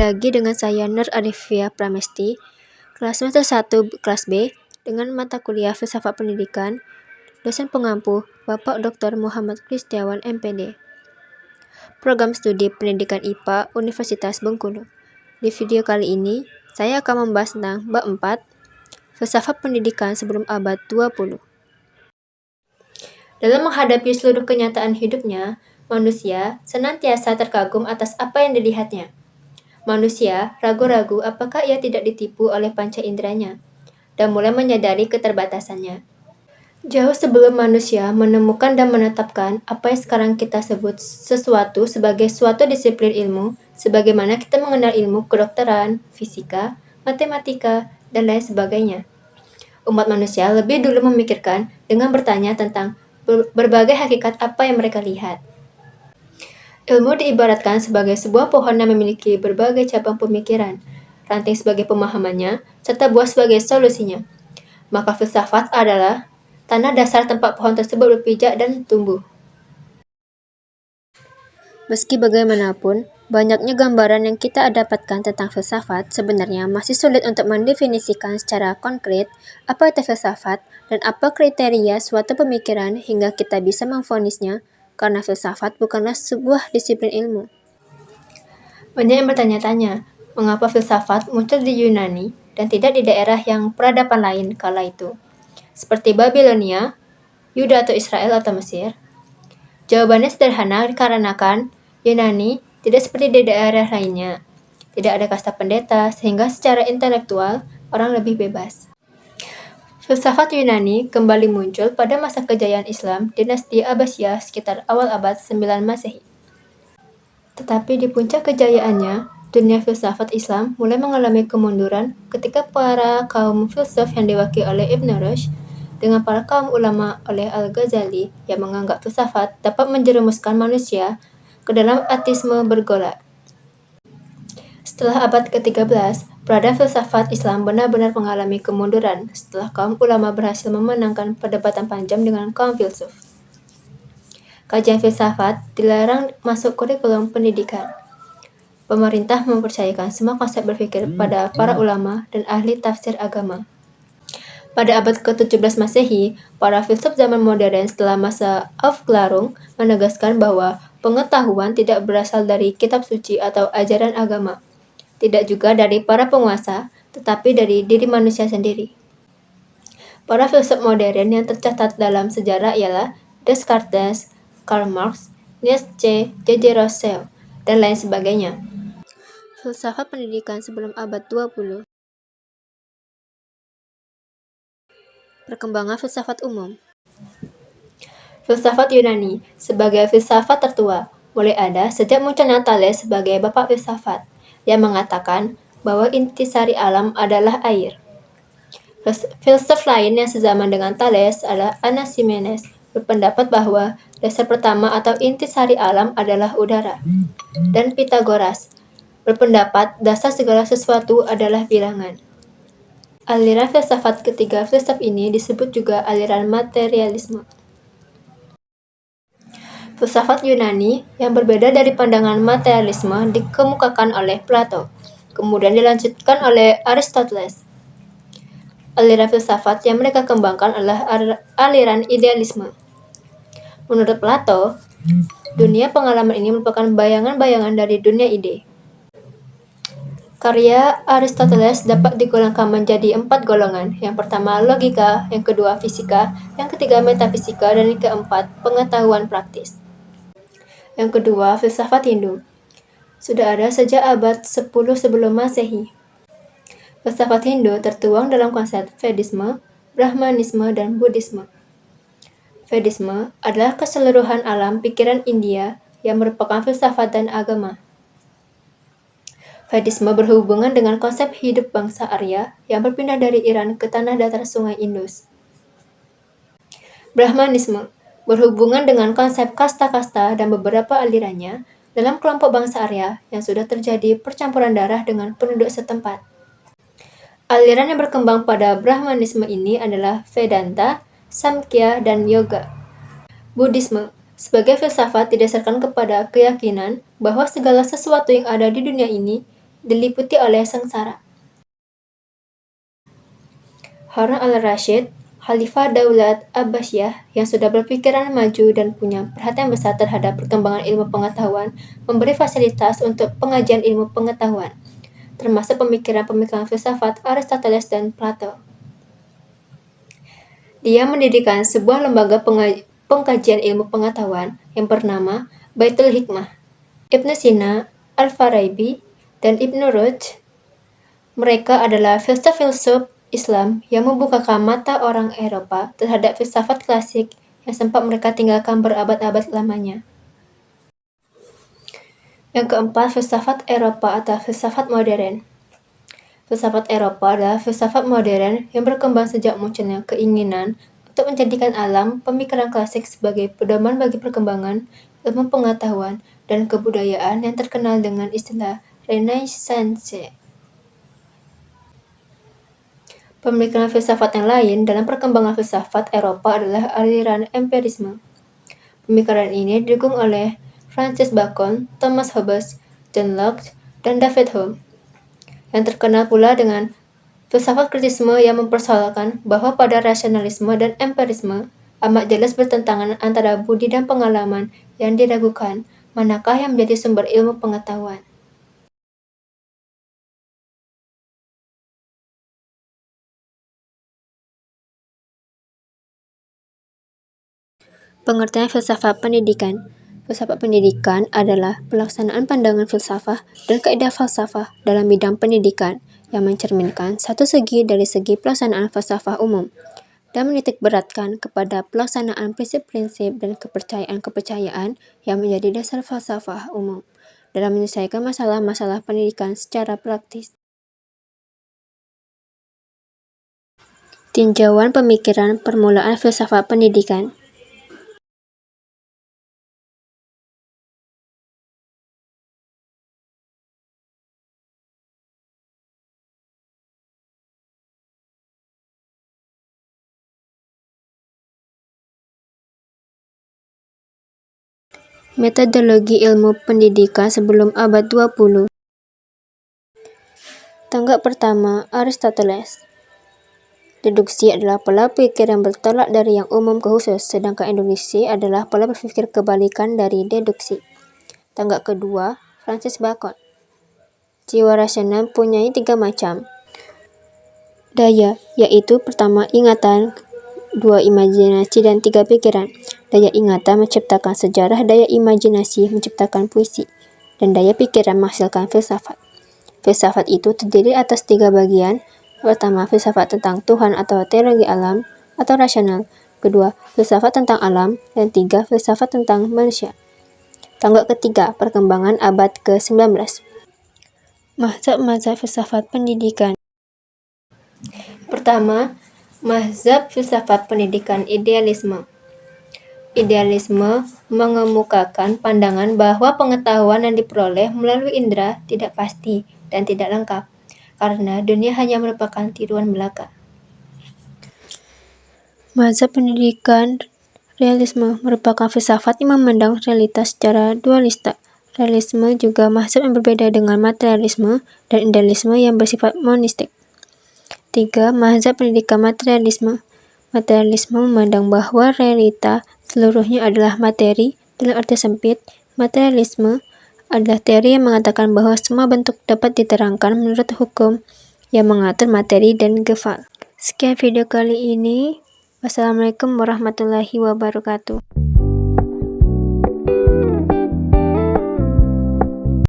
lagi dengan saya Nur Arifia Pramesti, kelas semester 1 kelas B, dengan mata kuliah Filsafat Pendidikan, dosen pengampu Bapak Dr. Muhammad Kristiawan MPD. Program Studi Pendidikan IPA Universitas Bengkulu. Di video kali ini, saya akan membahas tentang bab 4, Filsafat Pendidikan sebelum abad 20. Dalam menghadapi seluruh kenyataan hidupnya, manusia senantiasa terkagum atas apa yang dilihatnya. Manusia ragu-ragu apakah ia tidak ditipu oleh panca inderanya, dan mulai menyadari keterbatasannya. Jauh sebelum manusia menemukan dan menetapkan apa yang sekarang kita sebut sesuatu sebagai suatu disiplin ilmu, sebagaimana kita mengenal ilmu kedokteran, fisika, matematika, dan lain sebagainya. Umat manusia lebih dulu memikirkan dengan bertanya tentang berbagai hakikat apa yang mereka lihat. Ilmu diibaratkan sebagai sebuah pohon yang memiliki berbagai cabang pemikiran, ranting sebagai pemahamannya, serta buah sebagai solusinya. Maka filsafat adalah tanah dasar tempat pohon tersebut berpijak dan tumbuh. Meski bagaimanapun, banyaknya gambaran yang kita dapatkan tentang filsafat sebenarnya masih sulit untuk mendefinisikan secara konkret apa itu filsafat dan apa kriteria suatu pemikiran hingga kita bisa memvonisnya, karena filsafat bukanlah sebuah disiplin ilmu. Banyak yang bertanya-tanya, mengapa filsafat muncul di Yunani dan tidak di daerah yang peradaban lain kala itu, seperti Babilonia, Yuda atau Israel atau Mesir? Jawabannya sederhana dikarenakan Yunani tidak seperti di daerah lainnya. Tidak ada kasta pendeta, sehingga secara intelektual orang lebih bebas. Filsafat Yunani kembali muncul pada masa kejayaan Islam dinasti Abbasiyah sekitar awal abad 9 Masehi. Tetapi di puncak kejayaannya, dunia filsafat Islam mulai mengalami kemunduran ketika para kaum filsuf yang diwakili oleh Ibn Rushd dengan para kaum ulama oleh Al-Ghazali yang menganggap filsafat dapat menjerumuskan manusia ke dalam ateisme bergolak. Setelah abad ke-13, peradaban filsafat Islam benar-benar mengalami kemunduran setelah kaum ulama berhasil memenangkan perdebatan panjang dengan kaum filsuf. Kajian filsafat dilarang masuk kurikulum pendidikan. Pemerintah mempercayakan semua konsep berpikir pada para ulama dan ahli tafsir agama. Pada abad ke-17 Masehi, para filsuf zaman modern setelah masa Aufklärung menegaskan bahwa pengetahuan tidak berasal dari kitab suci atau ajaran agama, tidak juga dari para penguasa, tetapi dari diri manusia sendiri. Para filsuf modern yang tercatat dalam sejarah ialah Descartes, Karl Marx, Nietzsche, J.J. Rousseau, dan lain sebagainya. Filsafat pendidikan sebelum abad 20. Perkembangan filsafat umum. Filsafat Yunani sebagai filsafat tertua mulai ada sejak munculnya Thales sebagai bapak filsafat yang mengatakan bahwa intisari alam adalah air. Filsuf lain yang sezaman dengan Thales adalah Anaximenes, berpendapat bahwa dasar pertama atau intisari alam adalah udara, dan Pythagoras berpendapat dasar segala sesuatu adalah bilangan. Aliran filsafat ketiga filsuf ini disebut juga aliran materialisme. Filsafat Yunani yang berbeda dari pandangan materialisme dikemukakan oleh Plato, kemudian dilanjutkan oleh Aristoteles. Aliran filsafat yang mereka kembangkan adalah aliran idealisme. Menurut Plato, dunia pengalaman ini merupakan bayangan-bayangan dari dunia ide. Karya Aristoteles dapat digolongkan menjadi 4 golongan. Yang pertama logika, yang kedua fisika, yang ketiga metafisika, dan yang keempat pengetahuan praktis. Yang kedua, filsafat Hindu. Sudah ada sejak abad 10 sebelum Masehi. Filsafat Hindu tertuang dalam konsep Vedisme, Brahmanisme, dan Buddhisme. Vedisme adalah keseluruhan alam pikiran India yang merupakan filsafat dan agama. Vedisme berhubungan dengan konsep hidup bangsa Arya yang berpindah dari Iran ke tanah datar sungai Indus. Brahmanisme berhubungan dengan konsep kasta-kasta dan beberapa alirannya dalam kelompok bangsa Arya yang sudah terjadi percampuran darah dengan penduduk setempat. Aliran yang berkembang pada Brahmanisme ini adalah Vedanta, Samkhya, dan Yoga. Buddhisme sebagai filsafat didasarkan kepada keyakinan bahwa segala sesuatu yang ada di dunia ini diliputi oleh sengsara. Harun al-Rasyid, Khalifah Daulat Abbasiyah yang sudah berpikiran maju dan punya perhatian besar terhadap perkembangan ilmu pengetahuan, memberi fasilitas untuk pengajian ilmu pengetahuan, termasuk pemikiran-pemikiran filsafat Aristoteles dan Plato. Dia mendirikan sebuah lembaga pengkajian ilmu pengetahuan yang bernama Baitul Hikmah. Ibnu Sina, Al-Farabi, dan Ibnu Rushd, mereka adalah filsuf-filsuf Islam yang membukakan mata orang Eropa terhadap filsafat klasik yang sempat mereka tinggalkan berabad-abad lamanya. Yang keempat, filsafat Eropa atau filsafat modern. Filsafat Eropa adalah filsafat modern yang berkembang sejak munculnya keinginan untuk menjadikan alam pemikiran klasik sebagai pedoman bagi perkembangan ilmu pengetahuan dan kebudayaan yang terkenal dengan istilah Renaissance. Pemikiran filsafat yang lain dalam perkembangan filsafat Eropa adalah aliran empirisme. Pemikiran ini didukung oleh Francis Bacon, Thomas Hobbes, John Locke, dan David Hume. Yang terkenal pula dengan filsafat kritisme yang mempersoalkan bahwa pada rasionalisme dan empirisme amat jelas bertentangan antara budi dan pengalaman yang diragukan, manakah yang menjadi sumber ilmu pengetahuan. Pengertian filsafat pendidikan. Filsafat pendidikan adalah pelaksanaan pandangan filsafat dan kaidah falsafah dalam bidang pendidikan yang mencerminkan satu segi dari segi pelaksanaan falsafah umum dan menitikberatkan kepada pelaksanaan prinsip-prinsip dan kepercayaan-kepercayaan yang menjadi dasar falsafah umum dalam menyelesaikan masalah-masalah pendidikan secara praktis. Tinjauan pemikiran permulaan filsafat pendidikan. Metodologi ilmu pendidikan sebelum abad 20. Tanggap pertama, Aristoteles. Deduksi adalah pola pikir yang bertolak dari yang umum ke khusus, sedangkan induksi adalah pola berpikir kebalikan dari deduksi. Tanggap kedua, Francis Bacon. Jiwa rasional mempunyai 3 macam daya, yaitu pertama ingatan, 2 imajinasi, dan 3 pikiran. Daya ingatan menciptakan sejarah, daya imajinasi menciptakan puisi, dan daya pikiran menghasilkan filsafat. Filsafat itu terdiri atas 3 bagian. Pertama, filsafat tentang Tuhan atau teologi alam atau rasional. Kedua, filsafat tentang alam. Dan 3, filsafat tentang manusia. Tanggap ketiga, perkembangan abad ke-19. Mazhab-mazhab filsafat pendidikan. Pertama, mazhab filsafat pendidikan idealisme. Idealisme mengemukakan pandangan bahwa pengetahuan yang diperoleh melalui indera tidak pasti dan tidak lengkap, karena dunia hanya merupakan tiruan belaka. Mazhab pendidikan realisme merupakan filsafat yang memandang realitas secara dualista. Realisme juga mazhab yang berbeda dengan materialisme dan idealisme yang bersifat monistik. 3. Mazhab pendidikan materialisme. Materialisme memandang bahwa realita seluruhnya adalah materi dalam arti sempit. Materialisme adalah teori yang mengatakan bahwa semua bentuk dapat diterangkan menurut hukum yang mengatur materi dan gefal. Sekian video kali ini. Wassalamualaikum warahmatullahi wabarakatuh.